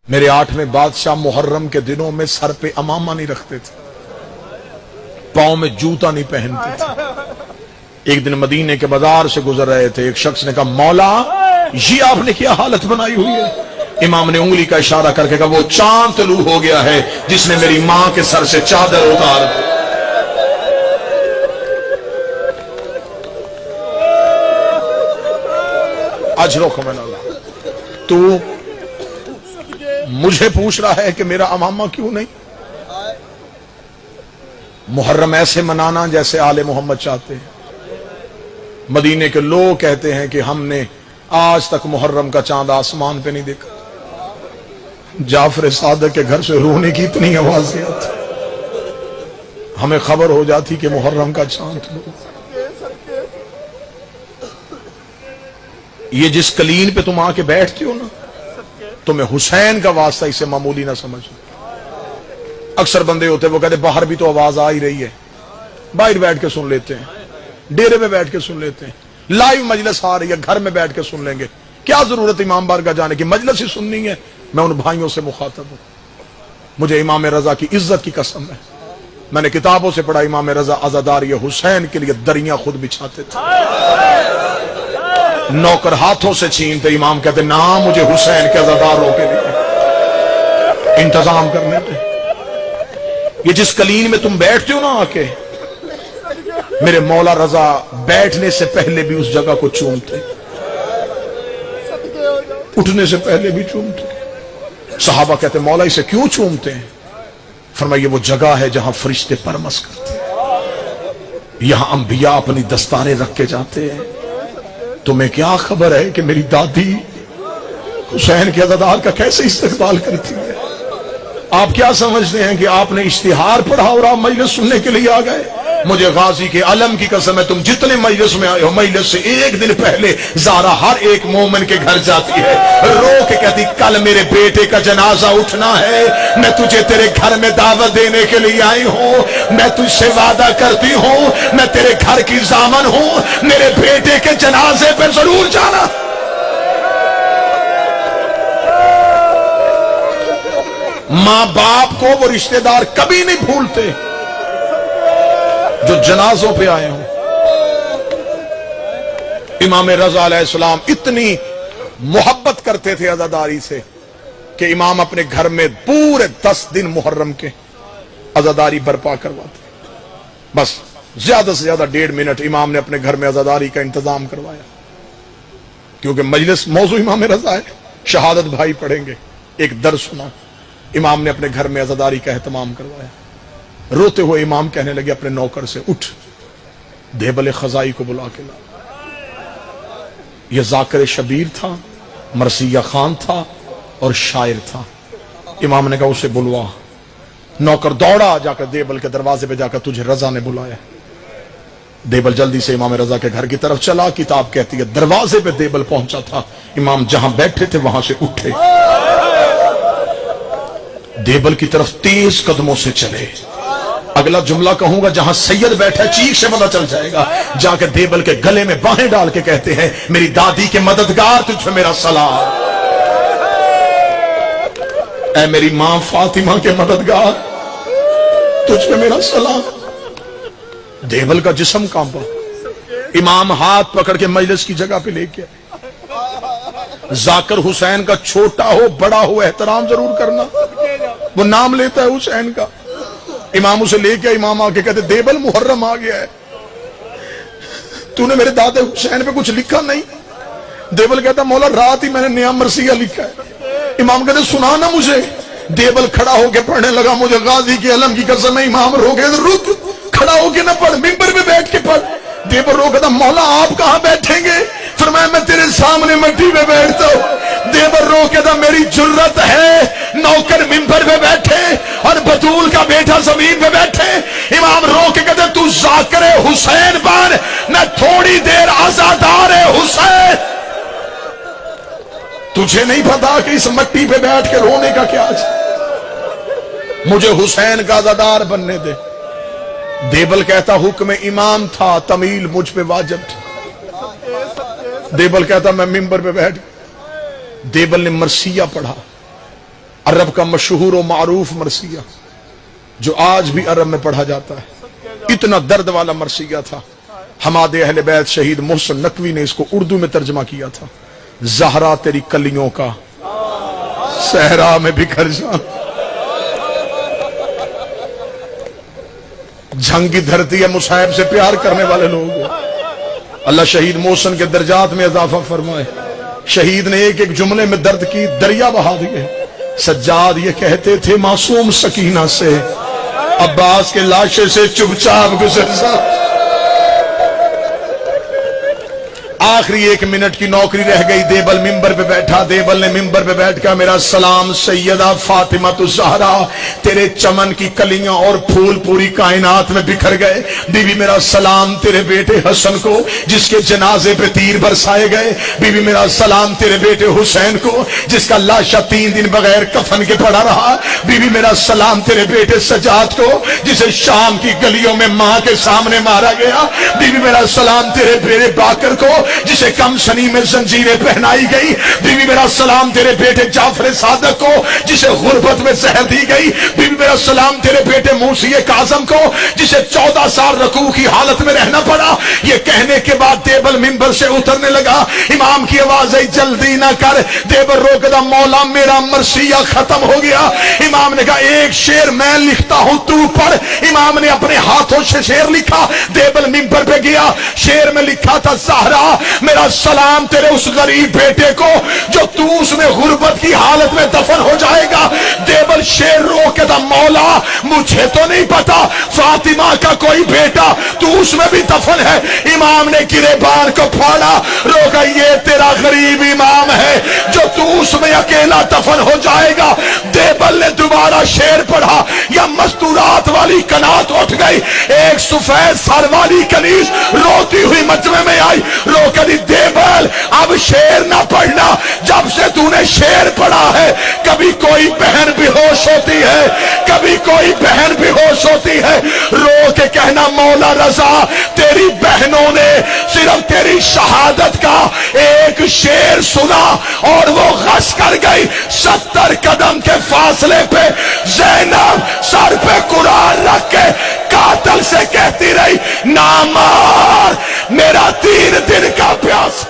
میرے 8ویں بادشاہ محرم کے دنوں میں سر پہ امامہ نہیں رکھتے تھے، پاؤں میں جوتا نہیں پہنتے تھے۔ ایک دن مدینے کے بازار سے گزر رہے تھے، ایک شخص نے کہا مولا یہ آپ نے کیا حالت بنائی ہوئی ہے؟ امام نے انگلی کا اشارہ کر کے کہا وہ چاند طلوع ہو گیا ہے جس نے میری ماں کے سر سے چادر اتار دی۔ اجرکم اللہ، تو مجھے پوچھ رہا ہے کہ میرا امامہ کیوں نہیں؟ محرم ایسے منانا جیسے آل محمد چاہتے ہیں۔ مدینے کے لوگ کہتے ہیں کہ ہم نے آج تک محرم کا چاند آسمان پہ نہیں دیکھا۔ جعفر صادق کے گھر سے رونے کی اتنی آوازیں آتی، ہمیں خبر ہو جاتی کہ محرم کا چاند۔ یہ جس کلین پہ تم آ کے بیٹھتے ہو نا، تمہیں حسین کا واسطہ اسے معمولی نہ سمجھو۔ اکثر بندے ہوتے وہ کہتے باہر بھی تو آواز آ ہی رہی ہے، باہر بیٹھ کے سن لیتے ہیں، ڈیرے میں بیٹھ کے سن لیتے ہیں، لائیو مجلس آ رہی ہے گھر میں بیٹھ کے سن لیں گے، کیا ضرورت امام بارگاہ جانے کی، مجلس ہی سننی ہے۔ میں ان بھائیوں سے مخاطب ہوں، مجھے امام رضا کی عزت کی قسم ہے، میں نے کتابوں سے پڑھا امام رضا عزاداری حسین کے لیے دریاں خود بچھاتے تھے، نوکر ہاتھوں سے چھینتے، امام کہتے نا مجھے حسین کے عزاداروں کے لیے انتظام کرنے تھے۔ یہ جس کلین میں تم بیٹھتے ہو نا آ کے، میرے مولا رضا بیٹھنے سے پہلے بھی اس جگہ کو چومتے، اٹھنے سے پہلے بھی چومتے۔ صحابہ کہتے مولا اسے کیوں چومتے ہیں؟ فرمایا یہ وہ جگہ ہے جہاں فرشتے پرمس کرتے ہیں، یہاں انبیاء اپنی دستاریں رکھ کے جاتے ہیں۔ تمہیں کیا خبر ہے کہ میری دادی حسین کے عزادار کا کیسے استقبال کرتی ہے؟ آپ کیا سمجھتے ہیں کہ آپ نے اشتہار پڑھا اور آپ مجلس سننے کے لیے آ گئے؟ مجھے غازی کے علم کی قسم ہے تم جتنے مجلس میں آئے ہو، مجلس سے ایک دن پہلے زارا ہر ایک مومن کے گھر جاتی ہے، رو کے کہتی کل میرے بیٹے کا جنازہ اٹھنا ہے، میں تجھے تیرے گھر میں دعوت دینے کے لیے آئی ہوں، میں تجھ سے وعدہ کرتی ہوں میں تیرے گھر کی ضامن ہوں، میرے بیٹے کے جنازے پہ ضرور جانا۔ ماں باپ کو وہ رشتہ دار کبھی نہیں بھولتے جو جنازوں پہ آئے ہوں۔ امام رضا علیہ السلام اتنی محبت کرتے تھے عزاداری سے کہ امام اپنے گھر میں پورے 10 دن محرم کے عزاداری برپا کرواتے، بس زیادہ سے زیادہ 1.5 منٹ امام نے اپنے گھر میں عزاداری کا انتظام کروایا، کیونکہ مجلس موضوع امام رضا ہے، شہادت بھائی پڑھیں گے، ایک درس سنا، امام نے اپنے گھر میں عزاداری کا اہتمام کروایا۔ روتے ہوئے امام کہنے لگے اپنے نوکر سے اٹھ دیبل خزائی کو بلا کے لا۔ یہ ذاکر شبیر تھا، مرثیہ خان تھا اور شاعر تھا۔ امام نے کہا اسے بلوا۔ نوکر دوڑا جا کر دیبل کے دروازے پہ جا کر تجھے رضا نے بلایا۔ دیبل جلدی سے امام رضا کے گھر کی طرف چلا، کتاب کہتی ہے دروازے پہ دیبل پہنچا تھا، امام جہاں بیٹھے تھے وہاں سے اٹھے، دیبل کی طرف تیز قدموں سے چلے۔ اگلا جملہ کہوں گا جہاں سید بیٹھا چیخ سے پتہ چل جائے گا، جا کے دیبل کے گلے میں باہیں ڈال کے کہتے ہیں میری دادی کے مددگار تجھ پہ میرا سلام، اے میری ماں فاطمہ کے مددگار تجھ پہ میرا سلام۔ دیبل کا جسم کانپا، امام ہاتھ پکڑ کے مجلس کی جگہ پہ لے کے آئے۔ ذاکر حسین کا چھوٹا ہو بڑا ہو احترام ضرور کرنا، وہ نام لیتا ہے حسین کا۔ امام اسے لے کے امام آ کے کہتے دیبل محرم آ گیا ہے، تو نے میرے دادے حسین پہ کچھ لکھا نہیں؟ دیبل کہتا مولا رات ہی میں نے نیا مرثیہ لکھا ہے۔ امام کہتے سنا نا مجھے۔ دیبل کھڑا ہو کے پڑھنے لگا، مجھے غازی کے علم کی قسم ہے امام رو کے رک، کھڑا ہو کے نہ پڑھ، ممبر پہ بیٹھ کے پڑھ۔ دیبل رو کہتا مولا آپ کہاں بیٹھیں گے؟ فرمایا میں تیرے سامنے مٹی پہ بیٹھتا ہوں۔ دیبل رو کہتا میری جرت ہے نوکر ممبر پہ بیٹھے اور بطول کا بیٹا زمین پہ بیٹھے۔ امام رو کے کہتے تو ذاکر حسین بن، میں تھوڑی دیر عزادار حسین۔ تجھے نہیں پتا کہ اس مٹی پہ بیٹھ کے رونے کا کیا ہے؟ مجھے حسین کا عزادار بننے دے۔ دیبل کہتا حکم امام تھا، تمیل مجھ پہ واجب تھا۔ دیبل کہتا میں ممبر پہ بیٹھ، دیبل نے مرثیہ پڑھا، عرب کا مشہور و معروف مرثیہ جو آج بھی عرب میں پڑھا جاتا ہے، اتنا درد والا مرثیہ تھا۔ حماد اہل بیت شہید محسن نقوی نے اس کو اردو میں ترجمہ کیا تھا، زہرا تیری کلیوں کا صحرا میں بکھر جا، جھنگ کی دھرتی ہے، مصائب سے پیار کرنے والے لوگ ہیں۔ اللہ شہید محسن کے درجات میں اضافہ فرمائے۔ شہید نے ایک ایک جملے میں درد کی دریا بہا دیے۔ سجاد یہ کہتے تھے معصوم سکینہ سے عباس کے لاشے سے چپ چاپ گزر جا۔ آخری 1 منٹ کی نوکری رہ گئی، دیبل ممبر پہ بیٹھا، دیبل نے ممبر پہ بیٹھ کر میرا سلام سیدہ فاطمہ الزہرا، تیرے چمن کی کلیاں اور پھول پوری کائنات میں بکھر گئے، بیوی میرا سلام تیرے بیٹے حسن کو جس کے جنازے پہ تیر برسائے گئے، بیوی میرا سلام تیرے بیٹے حسین کو جس کا لاشا 3 دن بغیر کفن کے پڑا رہا، بیوی میرا سلام تیرے بیٹے سجاد کو جسے شام کی گلیوں میں ماں کے سامنے مارا گیا، بیوی میرا سلام تیرے بیٹے باکر کو جسے کم سنی میں زنجیریں پہنائی گئی، بیوی میرا سلام تیرے بیٹے جعفر صادق کو جسے غربت میں زہر دی گئی، بیوی میرا سلام تیرے بیٹے موسی کاظم کو جسے 14 سال رکوع کی حالت میں رہنا پڑا۔ یہ کہنے کے بعد دیبل ممبر سے اترنے لگا، امام کی آواز آئی جلدی نہ کر، دیبل روک دا، مولا میرا مرثیہ ختم ہو گیا۔ امام نے کہا ایک شعر میں لکھتا ہوں تو پڑھ۔ امام نے اپنے ہاتھوں سے شعر لکھا، دیبل ممبر پہ گیا، شعر میں لکھا تھا زہرا میرا سلام تیرے اس غریب بیٹے کو جو تو اس میں غربت کی حالت میں دفن ہو جائے گا۔ دیبل شیر رو کے دا، مولا مجھے تو نہیں پتا فاطمہ کا کوئی بیٹا تو اس میں بھی دفن ہے۔ امام نے گریبان کو پھاڑا، رو گا یہ تیرا غریب امام ہے جو تو اس میں اکیلا دفن ہو جائے گا۔ دیبل نے دوبارہ شیر پڑھا، یا مستورات والی کنات اٹھ گئی، ایک سفید سر والی کنیز روتی ہوئی مجمع میں آئی، رو کری دیبل اب شیر نہ پڑھنا، جب سے تو نے شیر پڑھا ہے کبھی کوئی بہن بے ہوش ہوتی ہے، کبھی کوئی بہن بے ہوش ہوتی ہے، رو کے کہنا مولا رضا تیری بہنوں نے صرف تیری شہادت کا ایک شیر سنا اور وہ غش کر گئی۔ 70 قدم کے فاصلے پہ زینب سر پہ قرآن رکھ کے قاتل سے کہتی رہی نہ مار میرا 3 دن کا پیاس۔